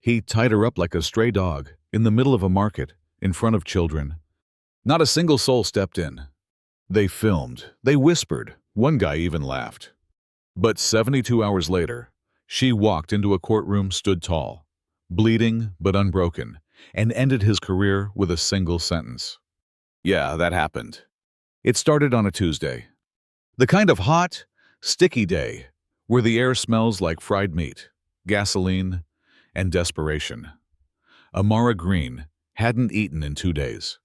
He tied her up like a stray dog, in the middle of a market, in front of children. Not a single soul stepped in. They filmed, they whispered, one guy even laughed. But 72 hours later, she walked into a courtroom, stood tall, bleeding but unbroken, and ended his career with a single sentence. Yeah, that happened. It started on a Tuesday. The kind of hot, sticky day where the air smells like fried meat, gasoline, and desperation. Amara Green hadn't eaten in 2 days.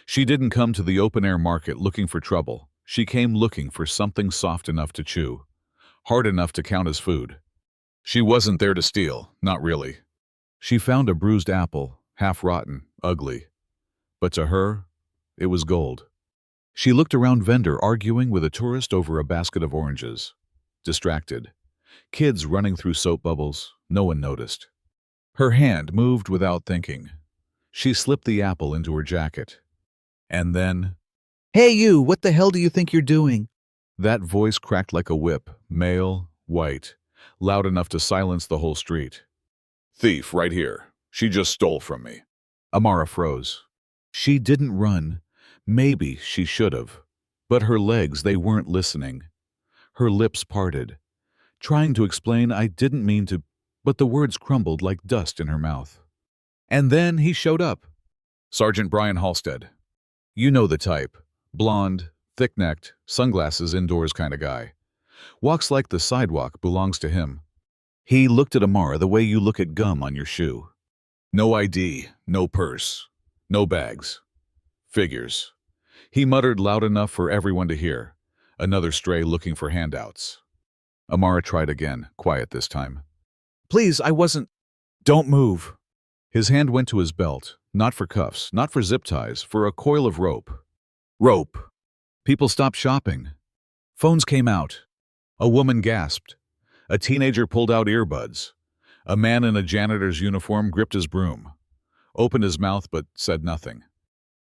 She didn't come to the open-air market looking for trouble. She came looking for something soft enough to chew, hard enough to count as food. She wasn't there to steal, not really. She found a bruised apple, half-rotten, ugly. But to her, it was gold. She looked around, vendor arguing with a tourist over a basket of oranges. Distracted. Kids running through soap bubbles. No one noticed. Her hand moved without thinking. She slipped the apple into her jacket. And then, "Hey you, what the hell do you think you're doing?" that voice cracked like a whip, male, white, loud enough to silence the whole street. Thief, right here. She just stole from me. Amara froze. She didn't run. Maybe she should have. But her legs, they weren't listening. Her lips parted, trying to explain, "I didn't mean to," but the words crumbled like dust in her mouth. And then he showed up. Sergeant Brian Halstead. You know the type. Blonde, thick-necked, sunglasses indoors kind of guy. Walks like the sidewalk belongs to him. He looked at Amara the way you look at gum on your shoe. No ID, no purse, no bags. Figures. He muttered loud enough for everyone to hear. Another stray looking for handouts. Amara tried again, quiet this time. "Please, I wasn't—" "Don't move." His hand went to his belt, not for cuffs, not for zip ties, for a coil of rope. Rope. People stopped shopping. Phones came out. A woman gasped. A teenager pulled out earbuds. A man in a janitor's uniform gripped his broom, opened his mouth but said nothing.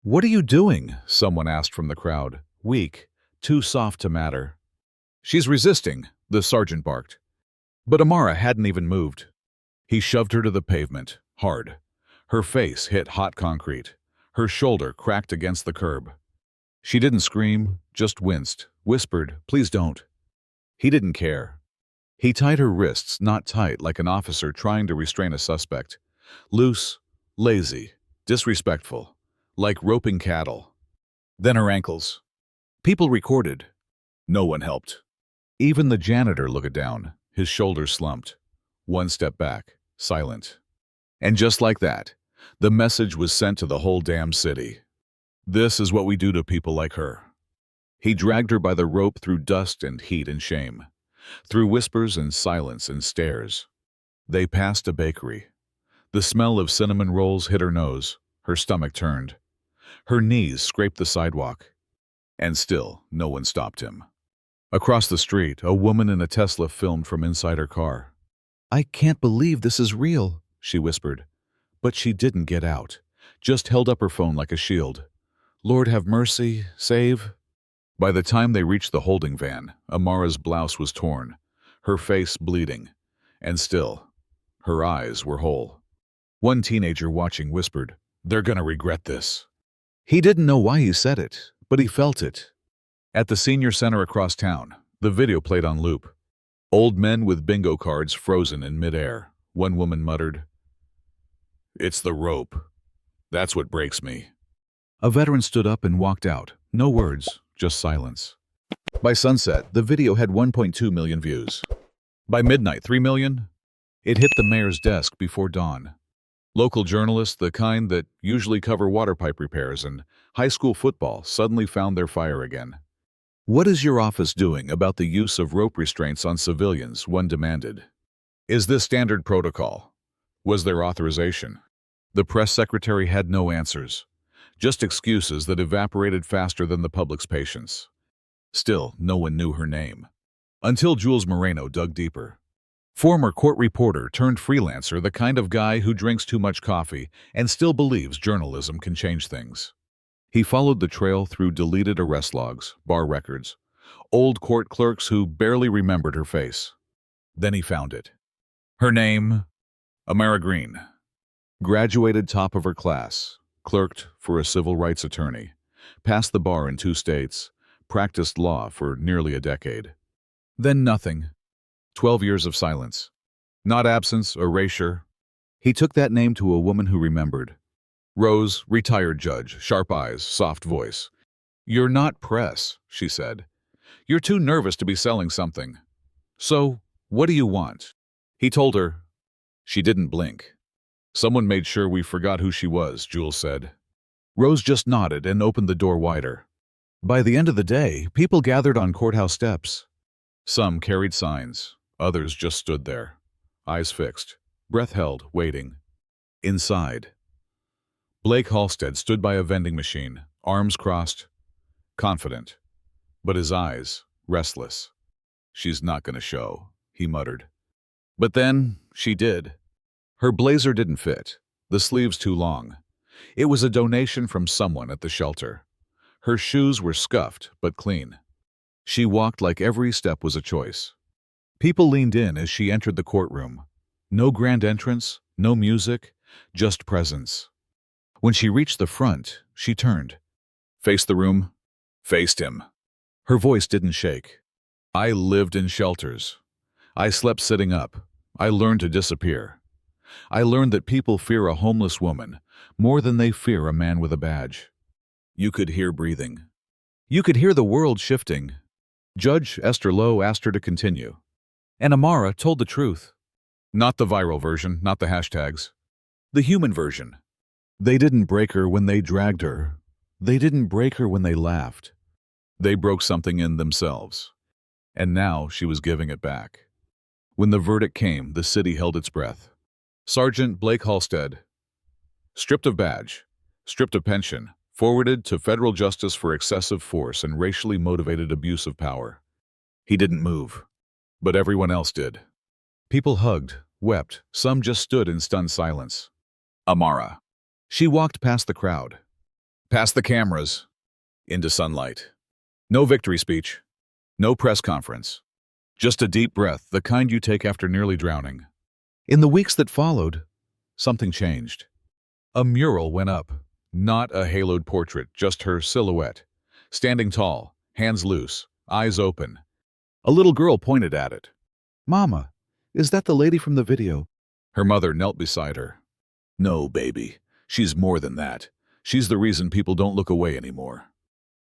"What are you doing?" someone asked from the crowd, weak, too soft to matter. "She's resisting," the sergeant barked. But Amara hadn't even moved. He shoved her to the pavement, hard. Her face hit hot concrete. Her shoulder cracked against the curb. She didn't scream, just winced, whispered, "Please don't." He didn't care. He tied her wrists, not tight like an officer trying to restrain a suspect. Loose, lazy, disrespectful, like roping cattle. Then her ankles. People recorded. No one helped. Even the janitor looked down, his shoulders slumped. One step back, silent. And just like that, the message was sent to the whole damn city. This is what we do to people like her. He dragged her by the rope through dust and heat and shame, through whispers and silence and stares. They passed a bakery. The smell of cinnamon rolls hit her nose. Her stomach turned. Her knees scraped the sidewalk. And still, no one stopped him. Across the street, a woman in a Tesla filmed from inside her car. "I can't believe this is real," she whispered. But she didn't get out, just held up her phone like a shield. "Lord have mercy, save." By the time they reached the holding van, Amara's blouse was torn, her face bleeding, and still, her eyes were whole. One teenager watching whispered, "They're gonna regret this." He didn't know why he said it, but he felt it. At the senior center across town, the video played on loop. Old men with bingo cards frozen in midair. One woman muttered, "It's the rope. That's what breaks me." A veteran stood up and walked out. No words, just silence. By sunset, the video had 1.2 million views. By midnight, 3 million? It hit the mayor's desk before dawn. Local journalists, the kind that usually cover water pipe repairs and high school football, suddenly found their fire again. "What is your office doing about the use of rope restraints on civilians?" one demanded. "Is this standard protocol? Was there authorization?" The press secretary had no answers, just excuses that evaporated faster than the public's patience. Still, no one knew her name. Until Jules Moreno dug deeper. Former court reporter turned freelancer, the kind of guy who drinks too much coffee and still believes journalism can change things. He followed the trail through deleted arrest logs, bar records, old court clerks who barely remembered her face. Then he found it. Her name, Amara Green. Graduated top of her class, clerked for a civil rights attorney, passed the bar in 2 states, practiced law for nearly a decade. Then nothing. 12 years of silence. Not absence, erasure. He took that name to a woman who remembered. Rose, retired judge, sharp eyes, soft voice. "You're not press," she said. "You're too nervous to be selling something. So, what do you want?" He told her. She didn't blink. "Someone made sure we forgot who she was," Jules said. Rose just nodded and opened the door wider. By the end of the day, people gathered on courthouse steps. Some carried signs, others just stood there, eyes fixed, breath held, waiting. Inside, Blake Halstead stood by a vending machine, arms crossed, confident, but his eyes restless. "She's not going to show," he muttered. But then she did. Her blazer didn't fit, the sleeves too long. It was a donation from someone at the shelter. Her shoes were scuffed but clean. She walked like every step was a choice. People leaned in as she entered the courtroom. No grand entrance, no music, just presence. When she reached the front, she turned. Faced the room, faced him. Her voice didn't shake. "I lived in shelters. I slept sitting up. I learned to disappear. I learned that people fear a homeless woman more than they fear a man with a badge." You could hear breathing. You could hear the world shifting. Judge Esther Lowe asked her to continue. And Amara told the truth. Not the viral version, not the hashtags. The human version. They didn't break her when they dragged her. They didn't break her when they laughed. They broke something in themselves. And now she was giving it back. When the verdict came, the city held its breath. Sergeant Blake Halstead, stripped of badge, stripped of pension, forwarded to federal justice for excessive force and racially motivated abuse of power. He didn't move, but everyone else did. People hugged, wept, some just stood in stunned silence. Amara. She walked past the crowd, past the cameras, into sunlight. No victory speech, no press conference, just a deep breath, the kind you take after nearly drowning. In the weeks that followed, something changed. A mural went up, not a haloed portrait, just her silhouette, standing tall, hands loose, eyes open. A little girl pointed at it. "Mama, is that the lady from the video?" Her mother knelt beside her. "No, baby. She's more than that. She's the reason people don't look away anymore."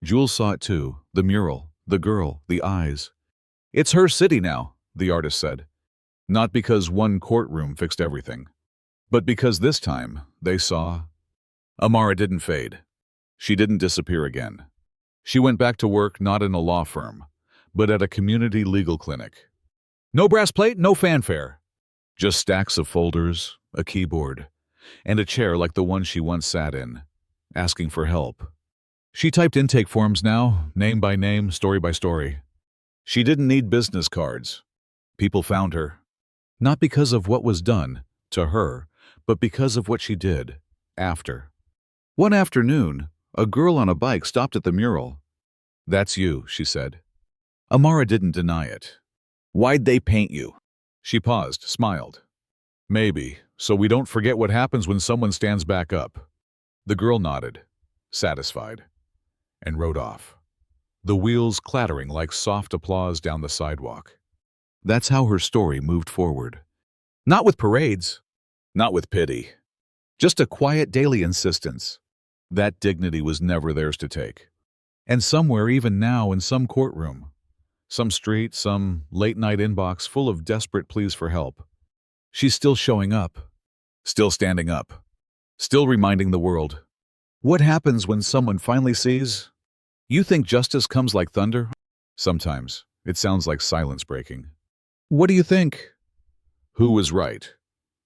Jules saw it too, the mural, the girl, the eyes. "It's her city now," the artist said. Not because one courtroom fixed everything, but because this time they saw. Amara didn't fade. She didn't disappear again. She went back to work not in a law firm, but at a community legal clinic. No brass plate, no fanfare. Just stacks of folders, a keyboard, and a chair like the one she once sat in, asking for help. She typed intake forms now, name by name, story by story. She didn't need business cards. People found her. Not because of what was done to her, but because of what she did after. One afternoon, a girl on a bike stopped at the mural. "That's you," she said. Amara didn't deny it. "Why'd they paint you?" She paused, smiled. "Maybe, so we don't forget what happens when someone stands back up." The girl nodded, satisfied, and rode off, the wheels clattering like soft applause down the sidewalk. That's how her story moved forward. Not with parades, not with pity, just a quiet daily insistence. That dignity was never theirs to take. And somewhere, even now, in some courtroom, some street, some late-night inbox full of desperate pleas for help, she's still showing up, still standing up, still reminding the world. What happens when someone finally sees? You think justice comes like thunder? Sometimes it sounds like silence breaking. What do you think? Who was right?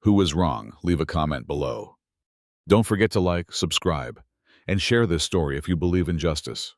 Who was wrong? Leave a comment below. Don't forget to like, subscribe, and share this story if you believe in justice.